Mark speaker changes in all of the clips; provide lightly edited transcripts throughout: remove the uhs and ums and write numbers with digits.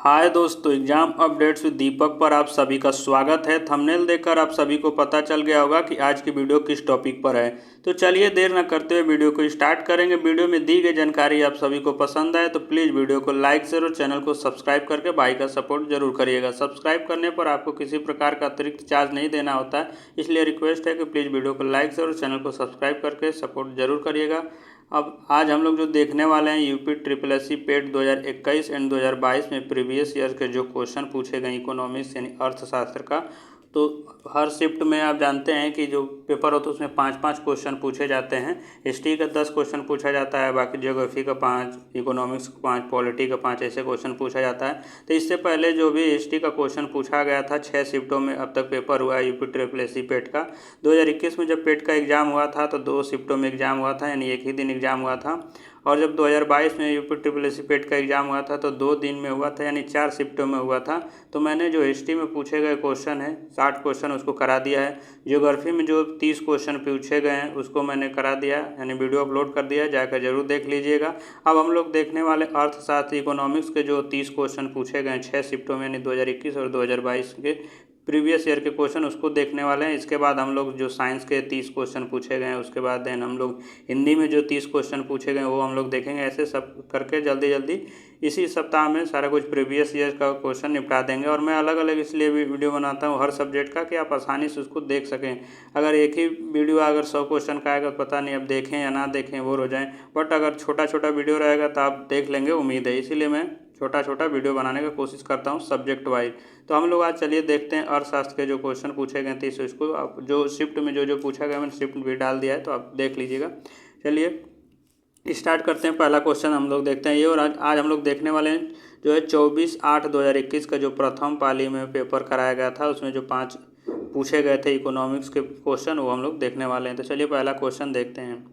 Speaker 1: हाय दोस्तों, exam updates with दीपक पर आप सभी का स्वागत है। थंबनेल देखकर आप सभी को पता चल गया होगा कि आज की वीडियो किस टॉपिक पर है। तो चलिए देर न करते हुए वीडियो को स्टार्ट करेंगे। वीडियो में दी गई जानकारी आप सभी को पसंद आए तो प्लीज़ वीडियो को लाइक शेयर और चैनल को सब्सक्राइब करके भाई का सपोर्ट जरूर करिएगा। सब्सक्राइब करने पर आपको किसी प्रकार का अतिरिक्त चार्ज नहीं देना होता है, इसलिए रिक्वेस्ट है कि प्लीज़ वीडियो को लाइक शेयर और चैनल को सब्सक्राइब करके सपोर्ट जरूर करिएगा। अब आज हम लोग जो देखने वाले हैं UP triple S C PET 2021 and 2022 में प्रीवियस ईयर के जो क्वेश्चन पूछे गए इकोनॉमिक्स यानी अर्थशास्त्र का। तो हर शिफ्ट में आप जानते हैं कि जो पेपर होता है उसमें 5-5 क्वेश्चन पूछे जाते हैं। हिस्ट्री का 10 क्वेश्चन पूछा जाता है, बाकी ज्योग्राफी का 5, इकोनॉमिक्स का 5, पॉलिटी का 5 ऐसे क्वेश्चन पूछा जाता है। तो इससे पहले जो भी हिस्ट्री का क्वेश्चन पूछा गया था 6 शिफ्टों में अब तक पेपर हुआ है यूपी ट्रिपल एस सी पेट का। 2021 में जब पेट का एग्ज़ाम हुआ था तो 2 शिफ्टों में एग्ज़ाम हुआ था, यानी एक ही दिन एग्ज़ाम हुआ था। और जब 2022 में यूपी ट्रिपल एस सी पेट का एग्ज़ाम हुआ था तो 2 दिन में हुआ था, यानी 4 शिफ्टों में हुआ था। तो मैंने जो हिस्ट्री में पूछे गए क्वेश्चन है 60 क्वेश्चन उसको करा दिया है। ज्योग्राफी में जो 30 क्वेश्चन पूछे गए हैं उसको मैंने करा दिया, यानी वीडियो अपलोड कर दिया है, जाकर जरूर देख लीजिएगा। अब हम लोग देखने वाले अर्थशास्त्र इकोनॉमिक्स के जो 30 क्वेश्चन पूछे गए 6 शिफ्टों में, यानी 2021 और 2022 के प्रीवियस ईयर के क्वेश्चन उसको देखने वाले हैं। इसके बाद हम लोग जो साइंस के 30 क्वेश्चन पूछे गए हैं उसके बाद देन हम लोग हिंदी में जो 30 क्वेश्चन पूछे गए वो हम लोग देखेंगे। ऐसे सब करके जल्दी जल्दी इसी सप्ताह में सारा कुछ प्रीवियस ईयर का क्वेश्चन निपटा देंगे। और मैं अलग अलग इसलिए भी वीडियो बनाता हूँ हर सब्जेक्ट का कि आप आसानी से उसको देख सकें। अगर एक ही वीडियो अगर 100 क्वेश्चन का आएगा पता नहीं अब देखें या ना देखें, बोर हो जाएं। बट अगर छोटा छोटा वीडियो रहेगा तो आप देख लेंगे, उम्मीद है। इसीलिए मैं छोटा छोटा वीडियो बनाने का कोशिश करता हूँ सब्जेक्ट वाइज। तो हम लोग आज चलिए देखते हैं अर्थशास्त्र के जो क्वेश्चन पूछे गए थे इसको आप जो शिफ्ट में जो पूछा गया मैंने शिफ्ट भी डाल दिया है, तो आप देख लीजिएगा। चलिए स्टार्ट करते हैं। पहला क्वेश्चन हम लोग देखते हैं ये, और आज हम लोग देखने वाले हैं जो है 24/8/2021 का जो प्रथम पाली में पेपर कराया गया था उसमें जो 5 पूछे गए थे इकोनॉमिक्स के क्वेश्चन वो हम लोग देखने वाले हैं। तो चलिए पहला क्वेश्चन देखते हैं।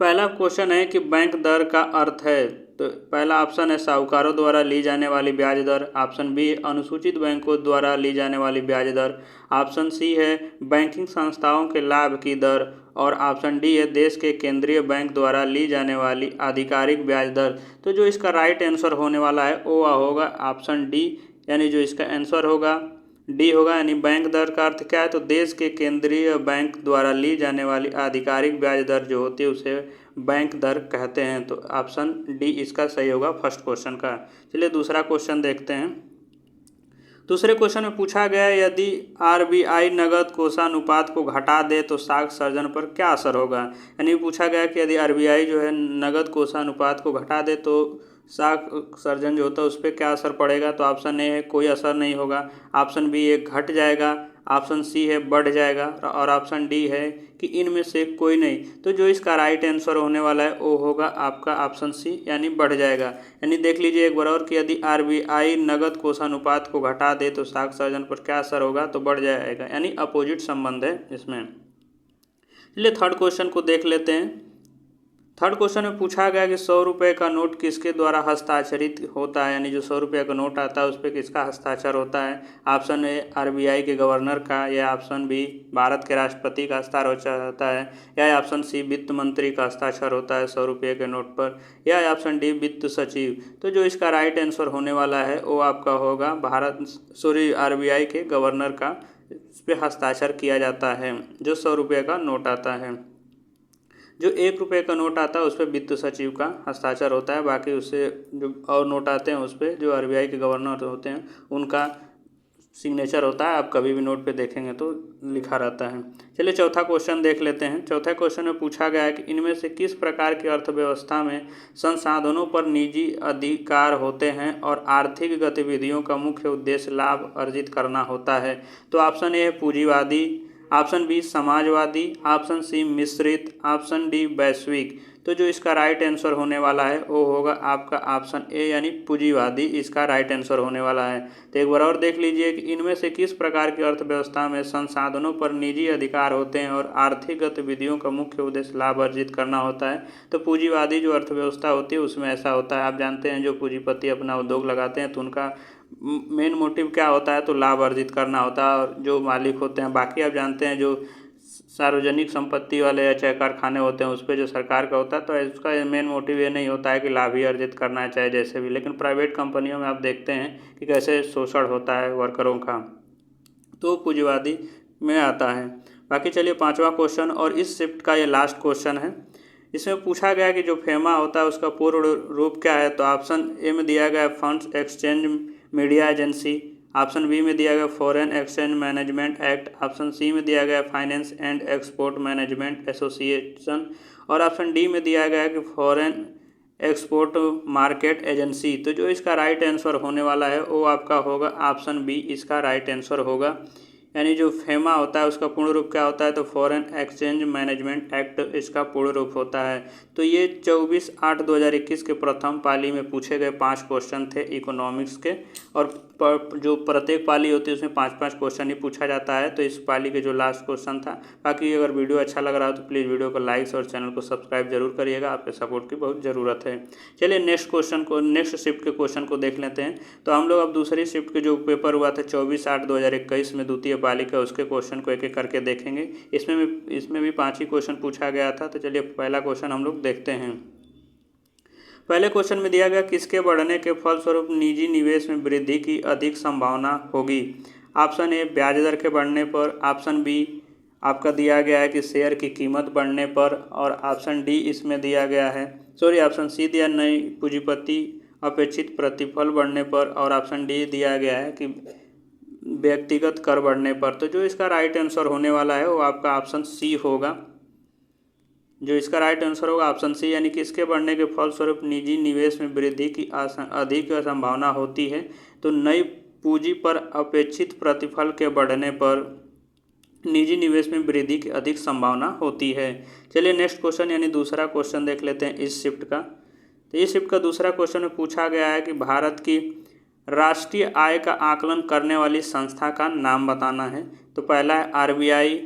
Speaker 1: पहला क्वेश्चन है कि बैंक दर का अर्थ है। तो पहला ऑप्शन है साहूकारों द्वारा ली जाने वाली ब्याज दर, ऑप्शन बी अनुसूचित बैंकों द्वारा ली जाने वाली ब्याज दर, ऑप्शन सी है बैंकिंग संस्थाओं के लाभ की दर, और ऑप्शन डी है देश के केंद्रीय बैंक द्वारा ली जाने वाली आधिकारिक ब्याज दर। तो जो इसका राइट आंसर होने वाला है वो होगा ऑप्शन डी, यानी जो इसका आंसर होगा डी होगा। यानी बैंक दर का अर्थ क्या है, तो देश के केंद्रीय बैंक द्वारा ली जाने वाली आधिकारिक ब्याज दर जो होती है उसे बैंक दर कहते हैं। तो ऑप्शन डी इसका सही होगा फर्स्ट क्वेश्चन का। चलिए दूसरा क्वेश्चन देखते हैं। दूसरे क्वेश्चन में पूछा गया है यदि आरबीआई नगद कोषानुपात को घटा दे तो साख सर्जन पर क्या असर होगा। यानी पूछा गया कि यदि आरबीआई जो है नगद कोषानुपात को घटा दे तो साख सर्जन जो होता है उस पर क्या असर पड़ेगा। तो ऑप्शन ए है कोई असर नहीं होगा, ऑप्शन बी है घट जाएगा, ऑप्शन सी है बढ़ जाएगा, और ऑप्शन डी है कि इनमें से कोई नहीं। तो जो इसका राइट आंसर होने वाला है वो होगा आपका ऑप्शन सी, यानी बढ़ जाएगा। यानी देख लीजिए एक बार और कि यदि आरबीआई नगद कोषानुपात को घटा दे तो साख सर्जन पर क्या असर होगा, तो बढ़ जाएगा, यानी अपोजिट संबंध है इसमें। चलिए थर्ड क्वेश्चन को देख लेते हैं। थर्ड क्वेश्चन में पूछा गया कि 100 रुपये का नोट किसके द्वारा हस्ताक्षरित होता है, यानी जो 100 रुपये का नोट आता है उस पर किसका हस्ताक्षर होता है। ऑप्शन ए आरबीआई के गवर्नर का, या ऑप्शन बी भारत के राष्ट्रपति का हस्ताक्षर होता है, या ऑप्शन सी वित्त मंत्री का हस्ताक्षर होता है 100 रुपये के नोट पर, या ऑप्शन डी वित्त सचिव। तो जो इसका राइट आंसर होने वाला है वो आपका होगा आरबीआई के गवर्नर का इस पर हस्ताक्षर किया जाता है जो 100 रुपये का नोट आता है। जो 1 रुपये का नोट आता है उस पर वित्त सचिव का हस्ताक्षर होता है, बाकी उससे जो और नोट आते हैं उस पर जो आरबीआई के गवर्नर होते हैं उनका सिग्नेचर होता है। आप कभी भी नोट पे देखेंगे तो लिखा रहता है। चलिए चौथा क्वेश्चन देख लेते हैं। चौथा क्वेश्चन में पूछा गया है कि इनमें से किस प्रकार की अर्थव्यवस्था में संसाधनों पर निजी अधिकार होते हैं और आर्थिक गतिविधियों का मुख्य उद्देश्य लाभ अर्जित करना होता है। तो ऑप्शन ए है पूंजीवादी, ऑप्शन बी समाजवादी, ऑप्शन सी मिश्रित, ऑप्शन डी वैश्विक। तो जो इसका राइट आंसर होने वाला है वो होगा आपका ऑप्शन ए, यानी पूंजीवादी इसका राइट आंसर होने वाला है। तो एक बार और देख लीजिए कि इनमें से किस प्रकार की अर्थव्यवस्था में संसाधनों पर निजी अधिकार होते हैं और आर्थिक गतिविधियों का मुख्य उद्देश्य लाभ अर्जित करना होता है। तो पूंजीवादी जो अर्थव्यवस्था होती है उसमें ऐसा होता है। आप जानते हैं जो पूंजीपति अपना उद्योग लगाते हैं तो उनका मेन मोटिव क्या होता है, तो लाभ अर्जित करना होता है, और जो मालिक होते हैं बाकी आप जानते हैं जो सार्वजनिक संपत्ति वाले या चाहे कारखाने होते हैं उस पर जो सरकार का होता है, तो इसका मेन मोटिव ये नहीं होता है कि लाभ ही अर्जित करना है चाहे जैसे भी। लेकिन प्राइवेट कंपनियों में आप देखते हैं कि कैसे शोषण होता है वर्करों का, तो पूंजीवादी में आता है। बाकी चलिए पांचवा क्वेश्चन, और इस शिफ्ट का ये लास्ट क्वेश्चन है। इसमें पूछा गया कि जो फेमा होता है उसका पूर्ण रूप क्या है। तो ऑप्शन ए में दिया गया है funds exchange media agency, option B में दिया गया foreign exchange management act, option C में दिया गया finance and export management association, और ऑप्शन डी में दिया गया है कि फॉरेन एक्सपोर्ट मार्केट एजेंसी। तो जो इसका राइट आंसर होने वाला है वो आपका होगा ऑप्शन बी, इसका राइट आंसर होगा। यानी जो फेमा होता है उसका पूर्ण रूप क्या होता है, तो फॉरेन एक्सचेंज मैनेजमेंट एक्ट इसका पूर्ण रूप होता है। तो ये 24/8/2021 के प्रथम पाली में पूछे गए 5 क्वेश्चन थे इकोनॉमिक्स के, और जो प्रत्येक पाली होती है उसमें 5-5 क्वेश्चन ही पूछा जाता है। तो इस पाली के जो लास्ट क्वेश्चन था। बाकी अगर वीडियो अच्छा लग रहा हो तो प्लीज़ वीडियो को लाइक और चैनल को सब्सक्राइब जरूर करिएगा, आपके सपोर्ट की बहुत ज़रूरत है। चलिए नेक्स्ट शिफ्ट के क्वेश्चन को देख लेते हैं। तो हम लोग अब दूसरी शिफ्ट के जो पेपर हुआ था 24/8/2021 में द्वितीय पाली का, उसके क्वेश्चन को एक एक करके देखेंगे। इसमें भी 5 ही क्वेश्चन पूछा गया था। तो चलिए पहला क्वेश्चन हम लोग देखते हैं। पहले क्वेश्चन में दिया गया किसके बढ़ने के फलस्वरूप निजी निवेश में वृद्धि की अधिक संभावना होगी। ऑप्शन ए ब्याज दर के बढ़ने पर, ऑप्शन बी आपका दिया गया है कि शेयर की कीमत बढ़ने पर, और ऑप्शन डी इसमें दिया गया है ऑप्शन सी दिया नई पूंजीपति अपेक्षित प्रतिफल बढ़ने पर, और ऑप्शन डी दिया गया है कि व्यक्तिगत कर बढ़ने पर। तो जो इसका राइट आंसर होने वाला है वो आपका ऑप्शन सी होगा। जो इसका राइट आंसर होगा ऑप्शन सी, यानी कि इसके बढ़ने के फलस्वरूप निजी निवेश में वृद्धि की अधिक संभावना होती है। तो नई पूंजी पर अपेक्षित प्रतिफल के बढ़ने पर निजी निवेश में वृद्धि की अधिक संभावना होती है। चलिए नेक्स्ट क्वेश्चन यानी दूसरा क्वेश्चन देख लेते हैं इस शिफ्ट का। तो इस शिफ्ट का दूसरा क्वेश्चन में पूछा गया है कि भारत की राष्ट्रीय आय का आकलन करने वाली संस्था का नाम बताना है। तो पहला है आरबीआई,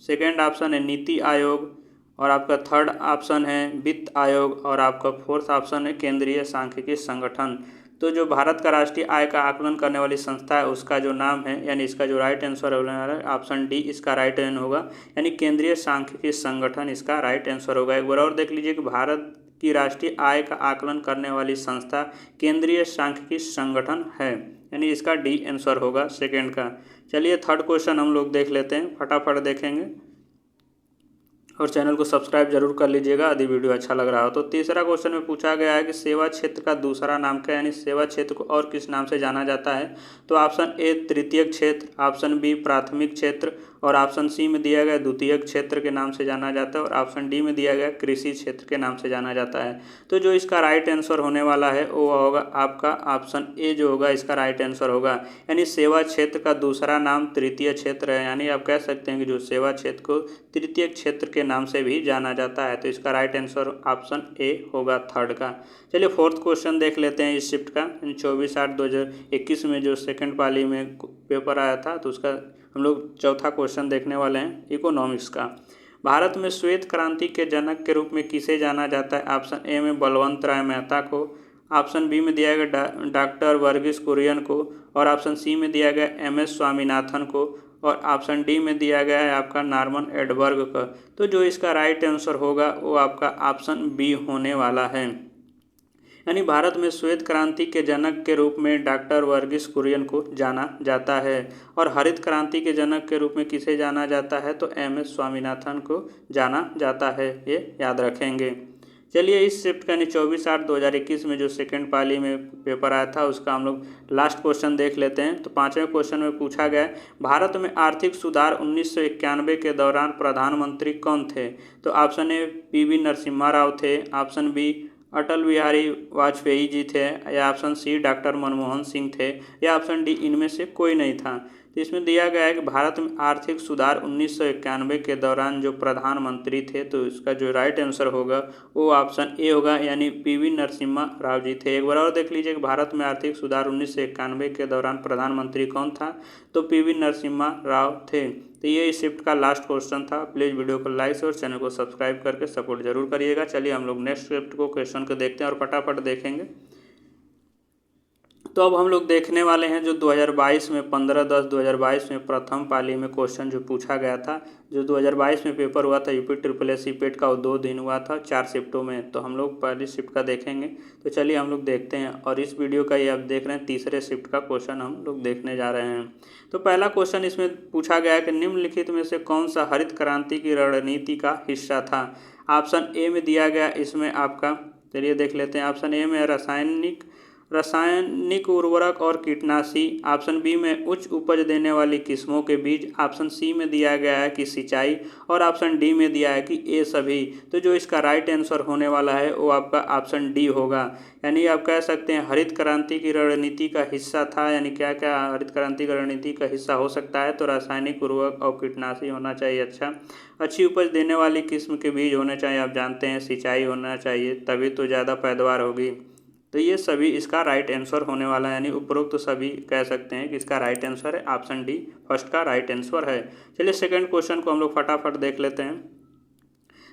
Speaker 1: सेकेंड ऑप्शन है नीति आयोग, और आपका थर्ड ऑप्शन है वित्त आयोग, और आपका फोर्थ ऑप्शन है केंद्रीय सांख्यिकी संगठन। तो जो भारत का राष्ट्रीय आय का आकलन करने वाली संस्था है उसका जो नाम है, यानी इसका जो राइट आंसर होने वाला है ऑप्शन डी, इसका राइट आंसर होगा, यानी केंद्रीय सांख्यिकी संगठन इसका राइट आंसर होगा। एक बार और देख लीजिए कि भारत की राष्ट्रीय आय का आकलन करने वाली संस्था केंद्रीय सांख्यिकी संगठन है, यानी इसका डी आंसर होगा सेकेंड का। चलिए थर्ड क्वेश्चन हम लोग देख लेते हैं, फटाफट देखेंगे, और चैनल को सब्सक्राइब जरूर कर लीजिएगा यदि वीडियो अच्छा लग रहा हो। तो तीसरा क्वेश्चन में पूछा गया है कि सेवा क्षेत्र का दूसरा नाम क्या है, यानी सेवा क्षेत्र को और किस नाम से जाना जाता है। तो ऑप्शन ए तृतीयक क्षेत्र, ऑप्शन बी प्राथमिक क्षेत्र, और ऑप्शन सी में दिया गया द्वितीयक क्षेत्र के नाम से जाना जाता है, और ऑप्शन डी में दिया गया कृषि क्षेत्र के नाम से जाना जाता है। तो जो इसका राइट आंसर होने वाला है वो होगा आपका ऑप्शन ए, जो होगा इसका राइट आंसर होगा, यानी सेवा क्षेत्र का दूसरा नाम तृतीय क्षेत्र है। यानी आप कह सकते हैं कि जो सेवा क्षेत्र को तृतीय क्षेत्र के नाम से भी जाना जाता है। तो इसका राइट आंसर ऑप्शन ए होगा थर्ड का। चलिए फोर्थ क्वेश्चन देख लेते हैं इस शिफ्ट का, 24/8/2021 में जो सेकंड पाली में पेपर आया था, तो उसका हम लोग चौथा क्वेश्चन देखने वाले हैं इकोनॉमिक्स का। भारत में श्वेत क्रांति के जनक के रूप में किसे जाना जाता है। ऑप्शन ए में बलवंत राय मेहता को, ऑप्शन बी में दिया गया डॉक्टर वर्गीस कुरियन को, और ऑप्शन सी में दिया गया एम.एस. स्वामीनाथन को, और ऑप्शन डी में दिया गया है आपका नॉर्मन एडबर्ग का। तो जो इसका राइट आंसर होगा वो आपका ऑप्शन बी होने वाला है, यानी भारत में श्वेत क्रांति के जनक के रूप में डॉक्टर वर्गीस कुरियन को जाना जाता है, और हरित क्रांति के जनक के रूप में किसे जाना जाता है, तो एम.एस. स्वामीनाथन को जाना जाता है, ये याद रखेंगे। चलिए इस शिफ्ट का 24/8/2021 में जो सेकंड पाली में पेपर आया था उसका हम लोग लास्ट क्वेश्चन देख लेते हैं। तो पाँचवें क्वेश्चन में पूछा गया है भारत में आर्थिक सुधार 1991 के दौरान प्रधानमंत्री कौन थे। तो ऑप्शन ए पी.वी. नरसिम्हा राव थे, ऑप्शन बी अटल बिहारी वाजपेयी जी थे, या option C doctor Manmohan Singh थे, या ऑप्शन डी इनमें से कोई नहीं था। तो इसमें दिया गया है कि भारत में आर्थिक सुधार 1991 के दौरान जो प्रधानमंत्री थे, तो इसका जो राइट आंसर होगा वो ऑप्शन ए होगा, यानी पी.वी. नरसिम्हा राव जी थे। एक बार और देख लीजिए कि भारत में आर्थिक सुधार 1991 के दौरान प्रधानमंत्री कौन था, तो पी.वी. नरसिम्हा राव थे। तो ये इस शिफ्ट का लास्ट क्वेश्चन था। प्लीज़ वीडियो को लाइक और चैनल को सब्सक्राइब करके सपोर्ट जरूर करिएगा। चलिए हम लोग नेक्स्ट शिफ्ट को क्वेश्चन को देखते हैं और फटाफट देखेंगे। तो अब हम लोग देखने वाले हैं जो 2022 में 15/10/2022 में प्रथम पाली में क्वेश्चन जो पूछा गया था, जो 2022 में पेपर हुआ था यूपी ट्रिपल एस सीपेट का, वो 2 दिन हुआ था 4 शिफ्टों में। तो हम लोग पहली शिफ्ट का देखेंगे। तो चलिए हम लोग देखते हैं। और इस वीडियो का ये आप देख रहे हैं तीसरे शिफ्ट का क्वेश्चन हम लोग देखने जा रहे हैं। तो पहला क्वेश्चन इसमें पूछा गया है कि निम्नलिखित में से कौन सा हरित क्रांति की रणनीति का हिस्सा था। ऑप्शन ए में दिया गया, इसमें आपका चलिए देख लेते हैं। ऑप्शन ए में रासायनिक उर्वरक और कीटनाशी। ऑप्शन बी में उच्च उपज देने वाली किस्मों के बीज। ऑप्शन सी में दिया गया है कि सिंचाई। और ऑप्शन डी में दिया है कि ये सभी। तो जो इसका राइट आंसर होने वाला है वो आपका ऑप्शन डी होगा। यानी आप कह सकते हैं हरित क्रांति की रणनीति का हिस्सा था। यानी क्या क्या हरित क्रांति की रणनीति का हिस्सा हो सकता है, तो रासायनिक उर्वरक और कीटनाशी होना चाहिए, अच्छी उपज देने वाली किस्म के बीज होने चाहिए, आप जानते हैं सिंचाई होना चाहिए, तभी तो ज़्यादा पैदावार होगी। तो ये सभी इसका राइट आंसर होने वाला है। यानी उपरोक्त तो सभी कह सकते हैं कि इसका राइट आंसर है ऑप्शन डी फर्स्ट का राइट आंसर है। चलिए सेकंड क्वेश्चन को हम लोग फटाफट देख लेते हैं।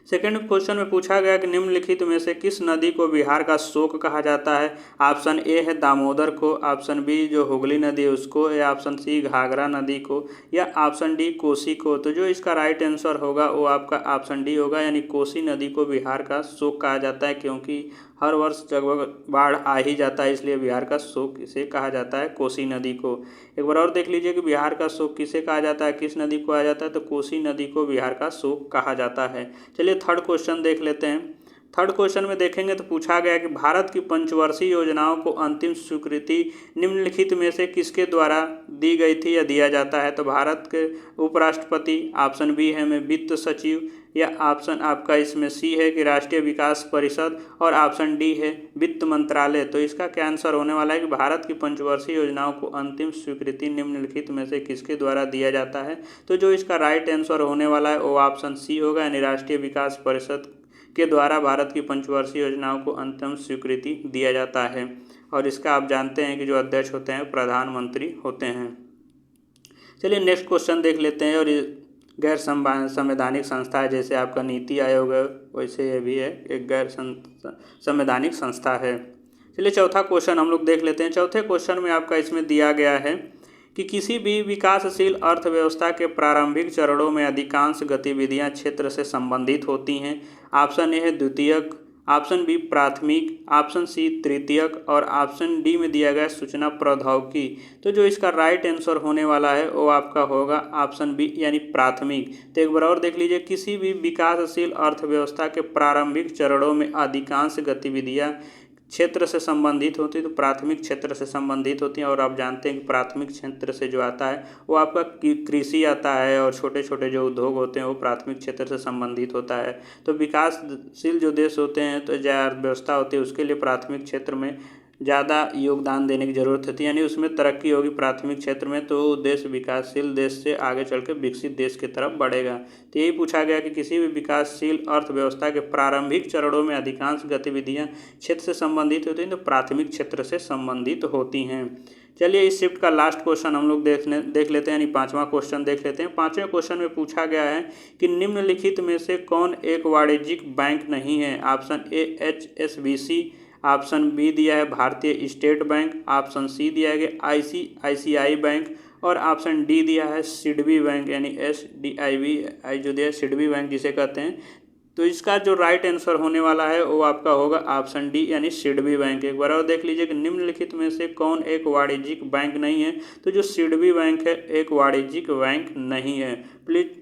Speaker 1: सेकेंड क्वेश्चन में पूछा गया कि निम्नलिखित में से किस नदी को बिहार का शोक कहा जाता है। ऑप्शन ए है दामोदर को, ऑप्शन बी जो हुगली नदी है उसको, या ऑप्शन सी घाघरा नदी को, या ऑप्शन डी कोसी को। तो जो इसका राइट आंसर होगा वो आपका ऑप्शन डी होगा। यानी कोसी नदी को बिहार का शोक कहा जाता है, क्योंकि हर वर्ष जब बाढ़ आ ही जाता है, इसलिए बिहार का शोक इसे कहा जाता है, कोसी नदी को। एक बार और देख लीजिए कि बिहार का शोक किसे कहा जाता है, किस नदी को कहा जाता है, तो कोसी नदी को बिहार का शोक कहा जाता है। चलिए थर्ड क्वेश्चन देख लेते हैं। थर्ड क्वेश्चन में देखेंगे तो पूछा गया कि भारत की पंचवर्षीय योजनाओं को अंतिम स्वीकृति निम्नलिखित में से किसके द्वारा दी गई थी या दिया जाता है। तो भारत के उपराष्ट्रपति, ऑप्शन बी है में वित्त सचिव, या ऑप्शन आपका इसमें सी है कि राष्ट्रीय विकास परिषद, और ऑप्शन डी है वित्त मंत्रालय। तो इसका क्या आंसर होने वाला है कि भारत की पंचवर्षीय योजनाओं को अंतिम स्वीकृति निम्नलिखित में से किसके द्वारा दिया जाता है। तो जो इसका राइट आंसर होने वाला है वो ऑप्शन सी होगा। यानी राष्ट्रीय विकास परिषद के द्वारा भारत की पंचवर्षीय योजनाओं को अंतिम स्वीकृति दिया जाता है। और इसका आप जानते हैं कि जो अध्यक्ष होते हैं प्रधानमंत्री होते हैं। चलिए नेक्स्ट क्वेश्चन देख लेते हैं। और गैर संवैधानिक संस्था है, जैसे आपका नीति आयोग है वैसे ये भी है, एक गैर संवैधानिक संस्था है। चलिए चौथा क्वेश्चन हम लोग देख लेते हैं। चौथे क्वेश्चन में आपका इसमें दिया गया है कि किसी भी विकासशील अर्थव्यवस्था के प्रारंभिक चरणों में अधिकांश गतिविधियां क्षेत्र से संबंधित होती हैं। ऑप्शन ए है द्वितीयक, ऑप्शन बी प्राथमिक, ऑप्शन सी तृतीयक, और ऑप्शन डी में दिया गया सूचना प्रौद्योगिकी। तो जो इसका राइट आंसर होने वाला है वो आपका होगा ऑप्शन बी यानी प्राथमिक। तो एक बार और देख लीजिए, किसी भी विकासशील अर्थव्यवस्था के प्रारंभिक चरणों में अधिकांश गतिविधियां क्षेत्र से संबंधित होती है, तो प्राथमिक क्षेत्र से संबंधित होती हैं। और आप जानते हैं कि प्राथमिक क्षेत्र से जो आता है वो आपका कृषि आता है, और छोटे छोटे जो उद्योग होते हैं वो प्राथमिक क्षेत्र से संबंधित होता है। तो विकासशील जो देश होते हैं तो जो अर्थव्यवस्था होती है उसके लिए प्राथमिक क्षेत्र में ज़्यादा योगदान देने की ज़रूरत होती है। यानी उसमें तरक्की होगी प्राथमिक क्षेत्र में, तो देश विकासशील देश से आगे चल के विकसित देश की तरफ बढ़ेगा। तो यही पूछा गया कि किसी भी विकासशील अर्थव्यवस्था के प्रारंभिक चरणों में अधिकांश गतिविधियां क्षेत्र से संबंधित होती हैं, तो प्राथमिक क्षेत्र से संबंधित होती हैं। चलिए इस शिफ्ट का लास्ट क्वेश्चन हम लोग देख लेते हैं, यानी पाँचवा क्वेश्चन देख लेते हैं। पाँचवें क्वेश्चन में पूछा गया है कि निम्नलिखित में से कौन एक वाणिज्यिक बैंक नहीं है। Option A HSBC, option B दिया है भारतीय स्टेट बैंक, ऑप्शन सी दिया है ICICI बैंक, और ऑप्शन डी दिया है सिडबी बैंक, यानी SDIB जो दिया है सिडबी बैंक जिसे कहते हैं। तो इसका जो राइट आंसर होने वाला है वो आपका होगा ऑप्शन डी यानी सिडबी बैंक। एक बार और देख लीजिए कि निम्नलिखित में से कौन एक वाणिज्यिक बैंक नहीं है। तो जो सिडबी बैंक है एक वाणिज्यिक बैंक नहीं है। प्लीज़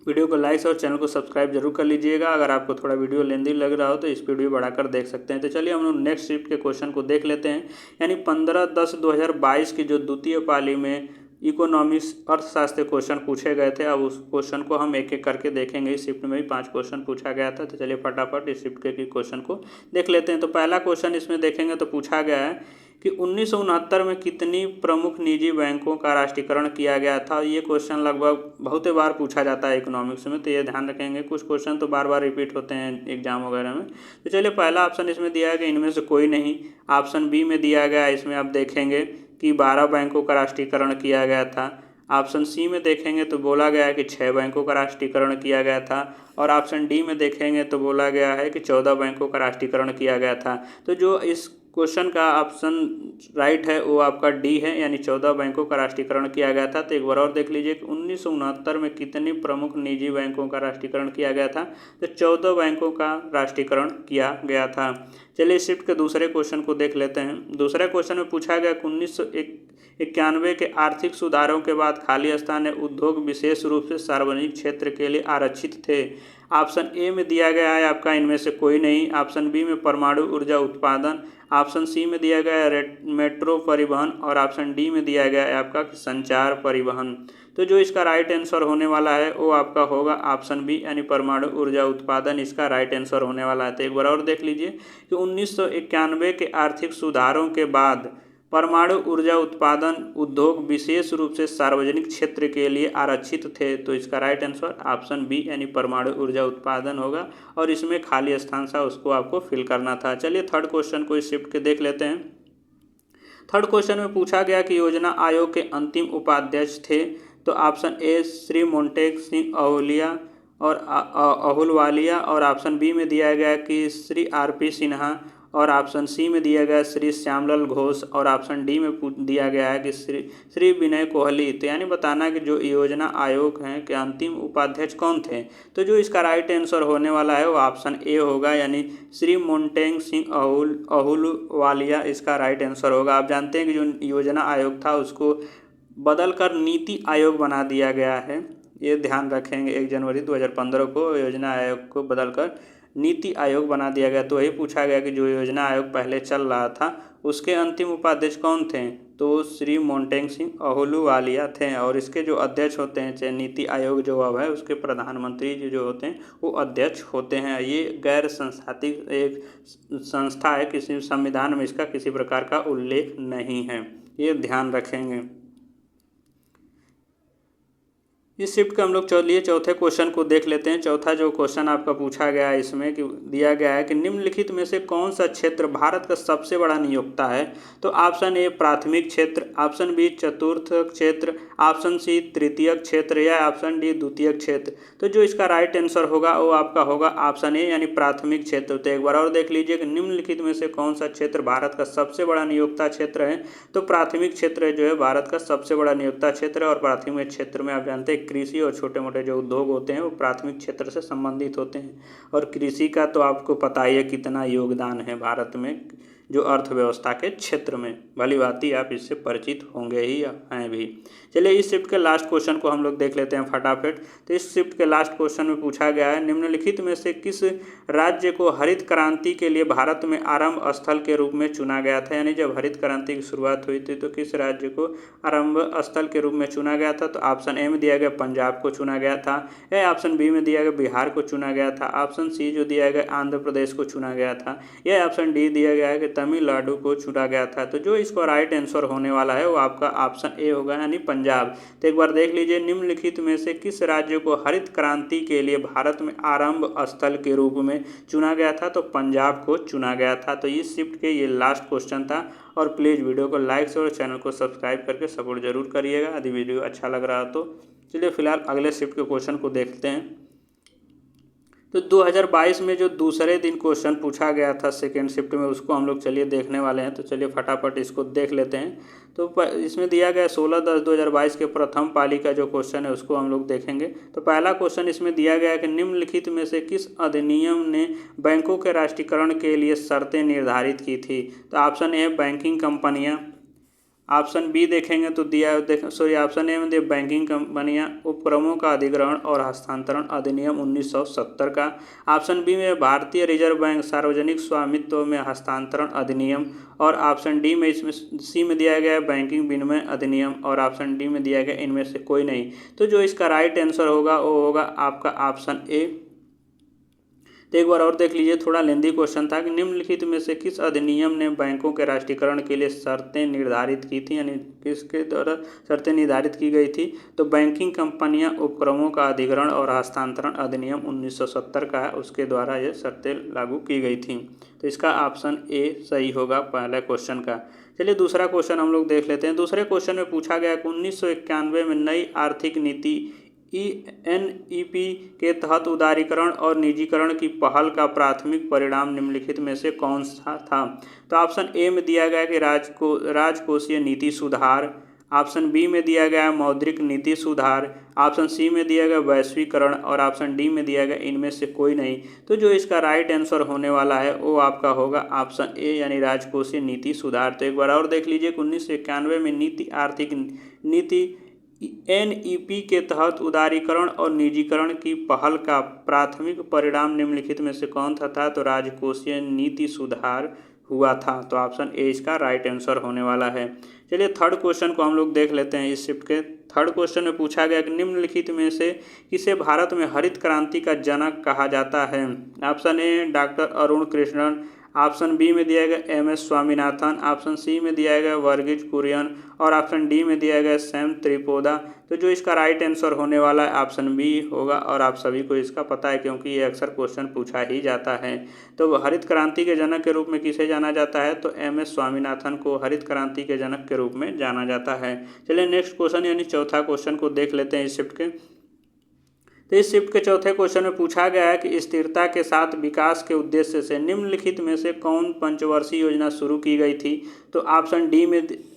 Speaker 1: वीडियो को लाइक और चैनल को सब्सक्राइब जरूर कर लीजिएगा। अगर आपको थोड़ा वीडियो लेंदी लग रहा हो तो इस वीडियो बढ़ाकर देख सकते हैं। तो चलिए हम लोग नेक्स्ट शिफ्ट के क्वेश्चन को देख लेते हैं। यानी 15/10/2022 की जो द्वितीय पाली में इकोनॉमिक्स अर्थशास्त्र क्वेश्चन पूछे गए थे, अब उस क्वेश्चन को हम एक एक करके देखेंगे। इस शिफ्ट में भी 5 क्वेश्चन पूछा गया था। तो चलिए फटाफट इस शिफ्ट के क्वेश्चन को देख लेते हैं। तो पहला क्वेश्चन इसमें देखेंगे तो पूछा गया है कि 1969 में कितनी प्रमुख निजी बैंकों का राष्ट्रीयकरण किया गया था। ये क्वेश्चन लगभग बहुत बार पूछा जाता है इकोनॉमिक्स में, तो ये ध्यान रखेंगे। कुछ क्वेश्चन तो बार बार रिपीट होते हैं एग्जाम वगैरह में। तो चलिए पहला ऑप्शन इसमें दिया है कि इनमें से कोई नहीं। ऑप्शन बी में दिया गया है, इसमें आप देखेंगे कि 12 बैंकों का राष्ट्रीयकरण किया गया था। ऑप्शन सी में देखेंगे तो बोला गया है कि 6 बैंकों का राष्ट्रीयकरण किया गया था। और ऑप्शन डी में देखेंगे तो बोला गया है कि 14 बैंकों का राष्ट्रीयकरण किया गया था। तो जो इस क्वेश्चन का ऑप्शन राइट है वो आपका डी है, यानी 14 बैंकों का राष्ट्रीयकरण किया गया था। तो एक बार और देख लीजिए कि 1969 में कितनी प्रमुख निजी बैंकों का राष्ट्रीयकरण किया गया था। तो 14 बैंकों का राष्ट्रीयकरण किया गया था। चलिए शिफ्ट के दूसरे क्वेश्चन को देख लेते हैं। दूसरे क्वेश्चन में पूछा गया कि 1991 के आर्थिक सुधारों के बाद खाली स्थान उद्योग विशेष रूप से सार्वजनिक क्षेत्र के लिए आरक्षित थे। ऑप्शन ए में दिया गया है आपका इनमें से कोई नहीं, ऑप्शन बी में परमाणु ऊर्जा उत्पादन, ऑप्शन सी में दिया गया है मेट्रो परिवहन और ऑप्शन डी में दिया गया है आपका संचार परिवहन। तो जो इसका राइट आंसर होने वाला है वो आपका होगा ऑप्शन बी, यानी परमाणु ऊर्जा उत्पादन इसका राइट आंसर होने वाला है। तो एक बार और देख लीजिए कि 1991 के आर्थिक सुधारों के बाद परमाणु ऊर्जा उत्पादन उद्योग विशेष रूप से सार्वजनिक क्षेत्र के लिए आरक्षित थे। तो इसका राइट आंसर ऑप्शन बी, यानी परमाणु ऊर्जा उत्पादन होगा और इसमें खाली स्थान था उसको आपको फिल करना था। चलिए थर्ड क्वेश्चन को शिफ्ट के देख लेते हैं। थर्ड क्वेश्चन में पूछा गया कि योजना आयोग के अंतिम उपाध्यक्ष थे। तो ऑप्शन ए श्री मोंटेक सिंह अहुलवालिया और ऑप्शन बी में दिया गया कि श्री आर.पी. सिन्हा और ऑप्शन सी में दिया गया श्री श्यामलाल घोष और ऑप्शन डी में दिया गया है कि श्री विनय कोहली। तो यानी बताना कि जो योजना आयोग हैं के अंतिम उपाध्यक्ष कौन थे। तो जो इसका राइट आंसर होने वाला है वो ऑप्शन ए होगा, यानी श्री मोंटेक सिंह अहुलवालिया इसका राइट आंसर होगा। आप जानते हैं कि जो योजना आयोग था उसको बदलकर नीति आयोग बना दिया गया है, ये ध्यान रखेंगे। 1 जनवरी 2015 को योजना आयोग को बदलकर नीति आयोग बना दिया गया। तो वही पूछा गया कि जो योजना आयोग पहले चल रहा था उसके अंतिम उपाध्यक्ष कौन थे। तो श्री मोंटेक सिंह अहुलवालिया थे और इसके जो अध्यक्ष होते हैं, चाहे नीति आयोग जो अब है उसके प्रधानमंत्री जो होते हैं वो अध्यक्ष होते हैं। ये गैर संस्थानिक एक संस्था है, किसी संविधान में इसका किसी प्रकार का उल्लेख नहीं है, ये ध्यान रखेंगे। इस शिफ्ट का हम लोग चलिए चौथे क्वेश्चन को देख लेते हैं। चौथा जो क्वेश्चन आपका पूछा गया है इसमें कि दिया गया है कि निम्नलिखित में से कौन सा क्षेत्र भारत का सबसे बड़ा नियोक्ता है। तो ऑप्शन ए प्राथमिक क्षेत्र, ऑप्शन बी चतुर्थ क्षेत्र, ऑप्शन सी तृतीय क्षेत्र या ऑप्शन डी द्वितीय क्षेत्र। तो जो इसका राइट आंसर होगा वो आपका होगा ऑप्शन ए, यानी प्राथमिक क्षेत्र। तो एक बार और देख लीजिए कि निम्नलिखित में से कौन सा क्षेत्र भारत का सबसे बड़ा नियोक्ता क्षेत्र है। तो प्राथमिक क्षेत्र जो है भारत का सबसे बड़ा नियोक्ता क्षेत्र है और प्राथमिक क्षेत्र में आप जानते हैं कृषि और छोटे मोटे जो उद्योग होते हैं वो प्राथमिक क्षेत्र से संबंधित होते हैं। और कृषि का तो आपको पता ही है कितना योगदान है भारत में जो अर्थव्यवस्था के क्षेत्र में, भली भांति आप इससे परिचित होंगे ही हैं भी। चलिए इस शिफ्ट के लास्ट क्वेश्चन को हम लोग देख लेते हैं फटाफट। तो इस शिफ्ट के लास्ट क्वेश्चन में पूछा गया है निम्नलिखित में से किस राज्य को हरित क्रांति के लिए भारत में आरंभ स्थल के रूप में चुना गया था। यानी जब हरित क्रांति की शुरुआत हुई थी तो किस राज्य को आरंभ स्थल के रूप में चुना गया था। तो ऑप्शन ए में दिया गया पंजाब को चुना गया था, या ऑप्शन बी में दिया गया बिहार को चुना गया था, ऑप्शन सी जो दिया गया आंध्र प्रदेश को चुना गया था, या ऑप्शन डी दिया गया है कि तमिलनाडु को चुना गया था। तो जो इसको राइट आंसर होने वाला है वो आपका ऑप्शन ए होगा, यानी पंजाब। तो एक बार देख लीजिए निम्नलिखित में से किस राज्य को हरित क्रांति के लिए भारत में आरंभ स्थल के रूप में चुना गया था। तो पंजाब को चुना गया था। तो इस शिफ्ट के ये लास्ट क्वेश्चन था और प्लीज़ वीडियो को लाइक और चैनल को सब्सक्राइब करके सपोर्ट जरूर करिएगा यदि वीडियो अच्छा लग रहा तो। चलिए फिलहाल अगले शिफ्ट के क्वेश्चन को देखते हैं। तो 2022 में जो दूसरे दिन क्वेश्चन पूछा गया था सेकेंड शिफ्ट में उसको हम लोग चलिए देखने वाले हैं। तो चलिए फटाफट इसको देख लेते हैं। तो इसमें दिया गया 16/10/2022 के प्रथम पाली का जो क्वेश्चन है उसको हम लोग देखेंगे। तो पहला क्वेश्चन इसमें दिया गया है कि निम्नलिखित में से किस अधिनियम ने बैंकों के राष्ट्रीयकरण के लिए शर्तें निर्धारित की थी। तो ऑप्शन ए बैंकिंग कंपनियां, ऑप्शन बी देखेंगे तो ऑप्शन ए में दिया बैंकिंग कंपनियां उपक्रमों का अधिग्रहण और हस्तांतरण अधिनियम 1970 का, ऑप्शन बी में भारतीय रिजर्व बैंक सार्वजनिक स्वामित्व में हस्तांतरण अधिनियम, और ऑप्शन डी में इसमें सी में दिया गया है बैंकिंग विनिमय अधिनियम, और ऑप्शन डी में दिया गया इनमें से कोई नहीं। तो जो इसका राइट आंसर होगा वो होगा आपका ऑप्शन ए। तो एक बार और देख लीजिए, थोड़ा लेंदी क्वेश्चन था कि निम्नलिखित में से किस अधिनियम ने बैंकों के राष्ट्रीयकरण के लिए शर्तें निर्धारित की थी, यानी किसके द्वारा शर्तें निर्धारित की गई थी। तो बैंकिंग कंपनियां उपक्रमों का अधिग्रहण और हस्तांतरण अधिनियम 1970 का है, उसके द्वारा ये शर्तें लागू की गई थी। तो इसका ऑप्शन ए सही होगा पहले क्वेश्चन का। चलिए दूसरा क्वेश्चन हम लोग देख लेते हैं। दूसरे क्वेश्चन में पूछा गया कि 1991 में नई आर्थिक नीति एनईपी के तहत उदारीकरण और निजीकरण की पहल का प्राथमिक परिणाम निम्नलिखित में से कौन सा था? तो ऑप्शन ए में दिया गया कि राजकोषीय नीति सुधार, ऑप्शन बी में दिया गया मौद्रिक नीति सुधार, ऑप्शन सी में दिया गया वैश्वीकरण और ऑप्शन डी में दिया गया इनमें से कोई नहीं। तो जो इसका राइट आंसर होने वाला है वो आपका होगा ऑप्शन ए यानी राजकोषीय नीति सुधार। तो एक बार और देख लीजिए 1991 में आर्थिक नीति एनईपी के तहत उदारीकरण और निजीकरण की पहल का प्राथमिक परिणाम निम्नलिखित में से कौन सा था? तो राजकोषीय नीति सुधार हुआ था। तो ऑप्शन ए इसका राइट आंसर होने वाला है। चलिए थर्ड क्वेश्चन को हम लोग देख लेते हैं इस शिफ्ट के। थर्ड क्वेश्चन में पूछा गया कि निम्नलिखित में से किसे भारत में हरित क्रांति का जनक कहा जाता है? Option A doctor Arun Krishnan, option B में दिया गया M S Swaminathan, option C में दिया गया वर्गीज कुरियन और ऑप्शन डी में दिया गया सैम त्रिपोदा। तो जो इसका राइट आंसर होने वाला है ऑप्शन बी होगा और आप सभी को इसका पता है क्योंकि ये अक्सर क्वेश्चन पूछा ही जाता है। तो हरित क्रांति के जनक के रूप में किसे जाना जाता है? तो एम एस स्वामीनाथन को हरित क्रांति के जनक के रूप में जाना जाता है। चलिए नेक्स्ट क्वेश्चन यानी चौथा क्वेश्चन को देख लेते हैं इस शिफ्ट के। तो इस शिफ्ट के चौथे क्वेश्चन में पूछा गया है कि स्थिरता के साथ विकास के उद्देश्य से निम्नलिखित में से कौन पंचवर्षीय योजना शुरू की गई थी? तो ऑप्शन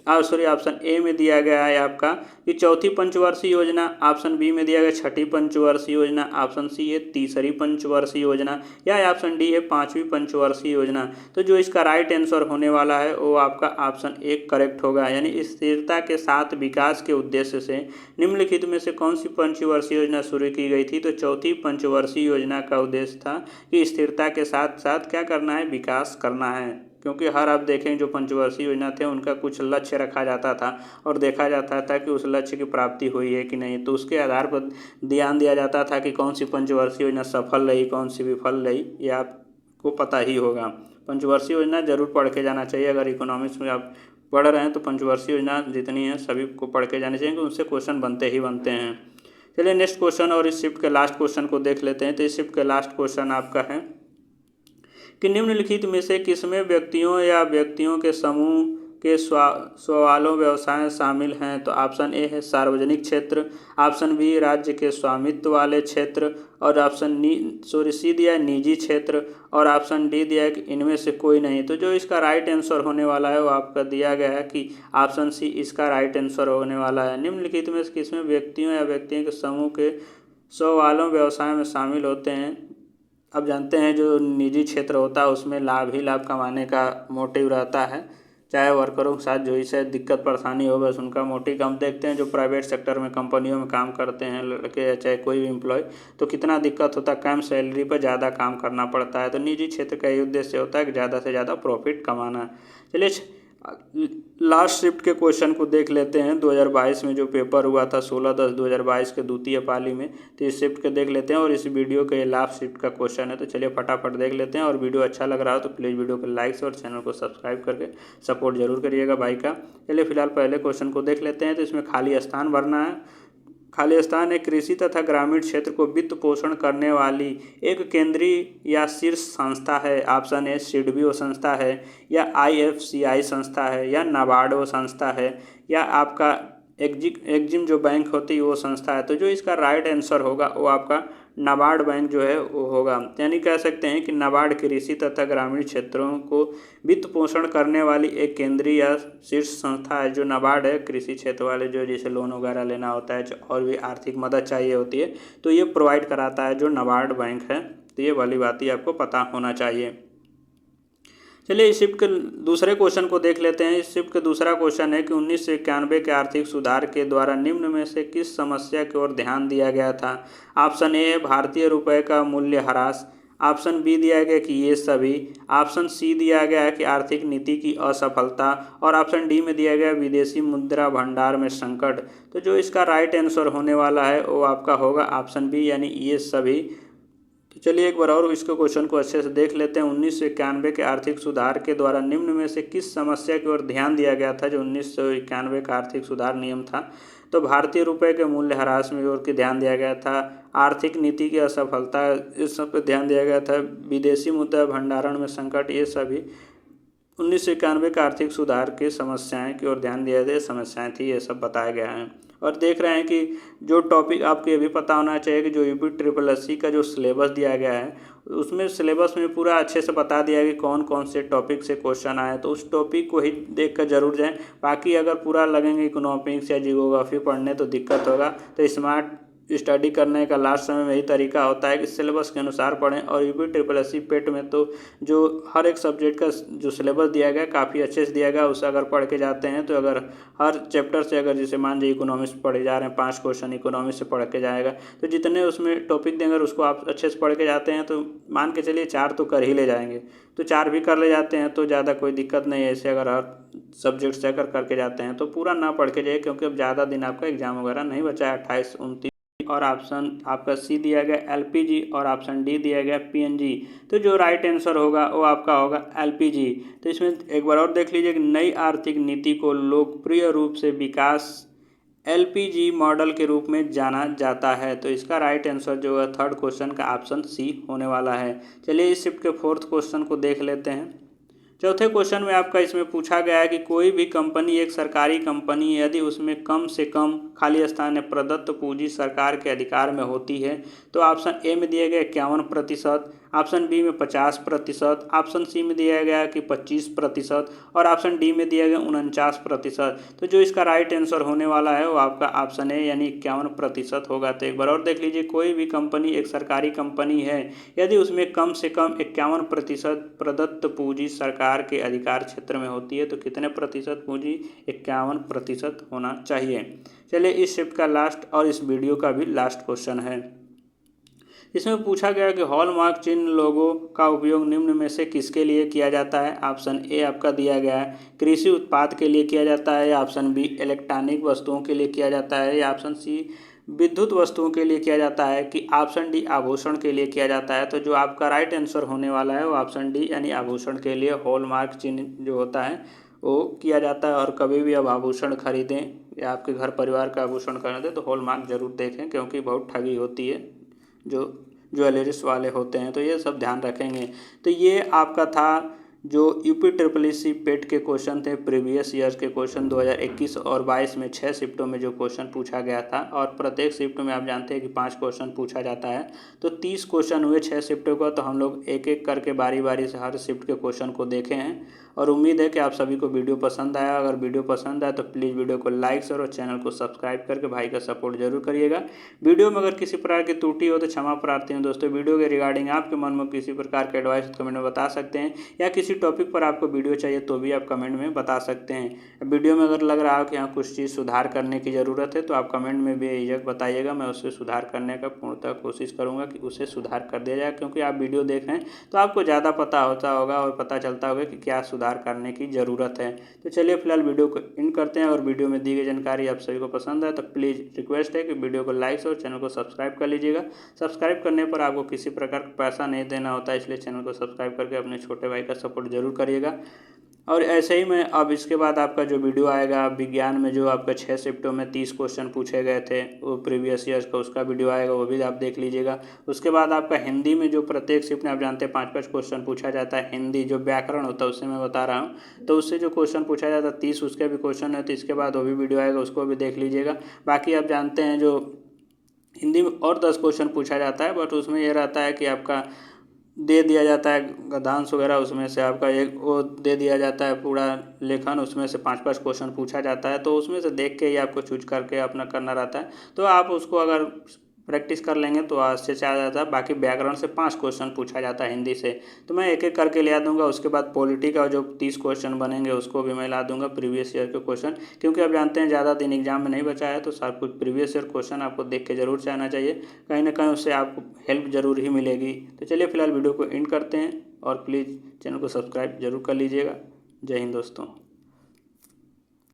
Speaker 1: ऑप्शन ए में दिया गया है आपका कि चौथी पंचवर्षीय योजना, ऑप्शन बी में दिया गया छठी पंचवर्षीय योजना, ऑप्शन सी है तीसरी पंचवर्षीय योजना या ऑप्शन डी है पांचवी पंचवर्षीय योजना। तो जो इसका राइट आंसर होने वाला है वो आपका ऑप्शन ए करेक्ट होगा यानी स्थिरता के साथ विकास के उद्देश्य से निम्नलिखित में से कौन सी पंचवर्षीय योजना शुरू की गई थी? तो चौथी पंचवर्षीय योजना का उद्देश्य था कि स्थिरता के साथ साथ क्या करना है? विकास करना है। क्योंकि हर आप देखें जो पंचवर्षीय योजना थे उनका कुछ लक्ष्य रखा जाता था और देखा जाता था कि उस लक्ष्य की प्राप्ति हुई है कि नहीं। तो उसके आधार पर ध्यान दिया जाता था कि कौन सी पंचवर्षीय योजना सफल रही, कौन सी विफल रही, ये आपको पता ही होगा। पंचवर्षीय योजना जरूर पढ़ के जाना चाहिए। अगर इकोनॉमिक्स में आप पढ़ रहे हैं तो पंचवर्षीय योजना जितनी है सभी को पढ़ के जाने चाहिए, उनसे क्वेश्चन बनते ही बनते हैं। चलिए नेक्स्ट क्वेश्चन और इस शिफ्ट के लास्ट क्वेश्चन को देख लेते हैं। तो इस शिफ्ट के लास्ट क्वेश्चन आपका है कि निम्नलिखित में से किसमें व्यक्तियों या व्यक्तियों के समूह के सवालों व्यवसाय शामिल हैं? तो ऑप्शन ए है सार्वजनिक क्षेत्र, ऑप्शन बी राज्य के स्वामित्व वाले क्षेत्र और ऑप्शन सी दिया है निजी क्षेत्र और ऑप्शन डी दिया है कि इनमें से कोई नहीं। तो जो इसका राइट आंसर होने वाला है वो आपका दिया गया है कि ऑप्शन सी इसका राइट आंसर होने वाला है। निम्नलिखित में से किसमें व्यक्तियों या व्यक्तियों के समूह के सवालों व्यवसाय में शामिल होते हैं? अब जानते हैं जो निजी क्षेत्र होता है उसमें लाभ ही लाभ कमाने का मोटिव रहता है, चाहे वर्करों के साथ जो इसे दिक्कत परेशानी हो बस उनका मोटिव कम देखते हैं। जो प्राइवेट सेक्टर में कंपनियों में काम करते हैं लड़के या चाहे कोई भी एम्प्लॉय, तो कितना दिक्कत होता है, कम सैलरी पर ज़्यादा काम करना पड़ता है। तो निजी क्षेत्र का ये उद्देश्य होता है कि ज़्यादा से ज़्यादा प्रॉफिट कमाना। चलिए लास्ट शिफ्ट के क्वेश्चन को देख लेते हैं। 2022 में जो पेपर हुआ था 16/10/2022 के द्वितीय पाली में, तो इस शिफ्ट के देख लेते हैं और इस वीडियो के लास्ट शिफ्ट का क्वेश्चन है। तो चलिए फटाफट देख लेते हैं और वीडियो अच्छा लग रहा हो तो प्लीज़ वीडियो को लाइक और चैनल को सब्सक्राइब करके सपोर्ट जरूर करिएगा भाई का। चलिए फिलहाल पहले क्वेश्चन को देख लेते हैं। तो इसमें खाली स्थान भरना है। खाली स्थान एक कृषि तथा ग्रामीण क्षेत्र को वित्त पोषण करने वाली एक केंद्रीय या शीर्ष संस्था है। ऑप्शन ए सिडबी संस्था है या IFCI संस्था है या नाबार्ड वो संस्था है या आपका एग्जिम जो बैंक होती है वो संस्था है। तो जो इसका राइट आंसर होगा वो आपका नाबार्ड बैंक जो है वो होगा। यानी कह सकते हैं कि नाबार्ड कृषि तथा ग्रामीण क्षेत्रों को वित्त पोषण करने वाली एक केंद्रीय या शीर्ष संस्था है। जो नाबार्ड है कृषि क्षेत्र वाले जो जैसे लोन वगैरह लेना होता है और भी आर्थिक मदद चाहिए होती है तो ये प्रोवाइड कराता है जो नाबार्ड बैंक है। तो ये वाली बात ही आपको पता होना चाहिए। चलिए इस शिफ्ट के दूसरे क्वेश्चन को देख लेते हैं। इस शिफ्ट का दूसरा क्वेश्चन है कि 1991 के आर्थिक सुधार के द्वारा निम्न में से किस समस्या की ओर ध्यान दिया गया था? ऑप्शन ए भारतीय रुपये का मूल्य ह्रास, ऑप्शन बी दिया गया कि ये सभी, ऑप्शन सी दिया गया है कि आर्थिक नीति की असफलता और ऑप्शन डी में दिया गया विदेशी मुद्रा भंडार में संकट। तो जो इसका राइट आंसर होने वाला है वो आपका होगा ऑप्शन बी यानी ये सभी। तो चलिए एक बार और इसको क्वेश्चन को अच्छे से देख लेते हैं। 1991 के आर्थिक सुधार के द्वारा निम्न में से किस समस्या की ओर ध्यान दिया गया था? जो 1991 का आर्थिक सुधार नियम था तो भारतीय रुपये के मूल्य ह्रास में ओर की ध्यान दिया गया था, आर्थिक नीति की असफलता इस सब पे ध्यान दिया गया था, विदेशी मुद्रा भंडारण में संकट, ये सभी 1991 का आर्थिक सुधार की समस्याएं की ओर ध्यान दिया गया, समस्याएं थी, ये सब बताया गया है। और देख रहे हैं कि जो टॉपिक आपको ये भी पता होना चाहिए कि जो यूपी ट्रिपल एस सी का जो सिलेबस दिया गया है उसमें सिलेबस में पूरा अच्छे से बता दिया है कि कौन कौन से टॉपिक से क्वेश्चन आए, तो उस टॉपिक को ही देख कर जरूर जाएँ। बाकी अगर पूरा लगेंगे इकोनॉमिक्स या जियोग्राफी पढ़ने तो दिक्कत होगा। तो स्मार्ट स्टडी करने का लास्ट समय में यही तरीका होता है कि सिलेबस के अनुसार पढ़ें। और यूपी ट्रिपल एस सी पेट में तो जो हर एक सब्जेक्ट का जो सिलेबस दिया गया काफ़ी अच्छे से दिया गया, उसे अगर पढ़ के जाते हैं तो अगर हर चैप्टर से अगर जैसे मान लीजिए इकोनॉमिक्स पढ़े जा रहे हैं 5 क्वेश्चन इकोनॉमिक्स से पढ़ के जाएगा, तो जितने उसमें टॉपिक देंगे उसको आप अच्छे से पढ़ के जाते हैं तो मान के चलिए 4 तो कर ही ले जाएंगे। तो 4 भी कर ले जाते हैं तो ज़्यादा कोई दिक्कत नहीं है। ऐसे अगर हर सब्जेक्ट से अगर करके जाते हैं तो पूरा ना पढ़ के जाइए, क्योंकि अब ज़्यादा दिन आपका एग्जाम वगैरह नहीं बचा है, 28 29। और ऑप्शन आपका सी दिया गया एलपीजी और ऑप्शन डी दिया गया पीएनजी। तो जो राइट आंसर होगा वो आपका होगा एलपीजी। तो इसमें एक बार और देख लीजिए कि नई आर्थिक नीति को लोकप्रिय रूप से विकास एलपीजी मॉडल के रूप में जाना जाता है। तो इसका राइट आंसर जो है थर्ड क्वेश्चन का ऑप्शन सी होने वाला है। चलिए इस शिफ्ट के फोर्थ क्वेश्चन को देख लेते हैं। चौथे क्वेश्चन में आपका इसमें पूछा गया है कि कोई भी कंपनी एक सरकारी कंपनी यदि उसमें कम से कम खाली स्थान प्रदत्त पूंजी सरकार के अधिकार में होती है तो ऑप्शन ए में दिया गया 51%, ऑप्शन बी में 50%, ऑप्शन सी में दिया गया कि 25% और ऑप्शन डी में दिया गया 49%। तो जो इसका राइट आंसर होने वाला है वो आपका ऑप्शन ए यानी 51% होगा। तो एक बार और देख लीजिए, कोई भी कंपनी एक सरकारी कंपनी है यदि उसमें कम से कम 51% प्रदत्त पूंजी सरकार के अधिकार क्षेत्र में होती है तो कितने प्रतिशत पूंजी? 51% होना चाहिए। चलिए इस शिफ्ट का लास्ट और इस वीडियो का भी लास्ट क्वेश्चन है। इसमें पूछा गया कि हॉलमार्क चिन्ह लोगो का उपयोग निम्न में से किसके लिए किया जाता है? ऑप्शन ए आपका दिया गया है कृषि उत्पाद के लिए किया जाता है, या ऑप्शन बी इलेक्ट्रॉनिक वस्तुओं के लिए किया जाता है, या ऑप्शन सी विद्युत वस्तुओं के लिए किया जाता है, कि ऑप्शन डी आभूषण के लिए किया जाता है। तो जो आपका राइट आंसर होने वाला है वो ऑप्शन डी यानी आभूषण के लिए हॉलमार्क चिन्ह जो होता है वो किया जाता है। और कभी भी अब आभूषण खरीदें या आपके घर परिवार का आभूषण खरीदें तो हॉलमार्क जरूर देखें, क्योंकि बहुत ठगी होती है जो ज्वेलरीज वाले होते हैं, तो ये सब ध्यान रखेंगे। तो ये आपका था जो यूपी ट्रिपल एस सी पेट के क्वेश्चन थे, प्रीवियस ईयर्स के क्वेश्चन 2021 और 22 में 6 शिफ्टों में जो क्वेश्चन पूछा गया था। और प्रत्येक शिफ्ट में आप जानते हैं कि 5 क्वेश्चन पूछा जाता है, तो 30 क्वेश्चन हुए 6 शिफ्टों का। तो हम लोग एक एक करके बारी बारी से हर शिफ्ट के क्वेश्चन को देखे हैं और उम्मीद है कि आप सभी को वीडियो पसंद आया। अगर वीडियो पसंद आया तो प्लीज़ वीडियो को लाइक शेयर और चैनल को सब्सक्राइब करके भाई का सपोर्ट जरूर करिएगा। वीडियो में अगर किसी प्रकार की त्रुटि हो तो क्षमा प्रार्थी हूँ दोस्तों। वीडियो के रिगार्डिंग आपके मन में किसी प्रकार के एडवाइस कमेंट में बता सकते हैं, या किसी टॉपिक पर आपको वीडियो चाहिए तो भी आप कमेंट में बता सकते हैं। वीडियो में अगर लग रहा हो कि यहाँ कुछ चीज़ सुधार करने की ज़रूरत है तो आप कमेंट में बेझिझक बताइएगा, मैं उससे सुधार करने का पूर्णतः कोशिश करूँगा कि उसे सुधार कर दिया जाए। क्योंकि आप वीडियो देख रहे हैं तो आपको ज़्यादा पता होता होगा और पता चलता होगा कि क्या सुधार करने की ज़रूरत है। तो चलिए फिलहाल वीडियो को एंड करते हैं। और वीडियो में दी गई जानकारी आप सभी को पसंद है तो प्लीज़ रिक्वेस्ट है कि वीडियो को लाइक और चैनल को सब्सक्राइब कर लीजिएगा। सब्सक्राइब करने पर आपको किसी प्रकार का पैसा नहीं देना होता, इसलिए चैनल को सब्सक्राइब करके अपने छोटे भाई का सपोर्ट जरूर करिएगा। और ऐसे ही मैं अब इसके बाद आपका जो वीडियो आएगा विज्ञान में जो आपका 6 शिफ्टों में 30 क्वेश्चन पूछे गए थे वो प्रीवियस ईयर्स का, उसका वीडियो आएगा, वो भी आप देख लीजिएगा। उसके बाद आपका हिंदी में जो प्रत्येक शिफ्ट में आप जानते हैं 5-5 क्वेश्चन पूछा जाता है, हिंदी जो व्याकरण होता है उससे मैं बता रहा हूँ, तो उससे जो क्वेश्चन पूछा जाता है 30 उसके भी क्वेश्चन है, तो इसके बाद वो भी वीडियो आएगा, उसको भी देख लीजिएगा। बाकी आप जानते हैं जो हिंदी में और 10 क्वेश्चन पूछा जाता है, बट उसमें यह रहता है कि आपका दे दिया जाता है गद्यांश वगैरह, उसमें से आपका एक वो दे दिया जाता है पूरा लेखन, उसमें से 5-5 क्वेश्चन पूछा जाता है, तो उसमें से देख के ही आपको चूज करके अपना करना रहता है। तो आप उसको अगर प्रैक्टिस कर लेंगे तो अच्छे से आ जाता है। बाकी व्याकरण से 5 क्वेश्चन पूछा जाता है हिंदी से, तो मैं एक एक करके ला दूंगा। उसके बाद पॉलिटी का जो 30 क्वेश्चन बनेंगे उसको भी मैं ला दूंगा प्रीवियस ईयर के क्वेश्चन, क्योंकि आप जानते हैं ज़्यादा दिन एग्जाम में नहीं बचा है, तो सब कुछ प्रीवियस ईयर क्वेश्चन आपको देख के जरूर से आना चाहिए, कहीं ना कहीं उससे आपको हेल्प जरूर ही मिलेगी। तो चलिए फिलहाल वीडियो को एंड करते हैं और प्लीज़ चैनल को सब्सक्राइब जरूर कर लीजिएगा। जय हिंद दोस्तों।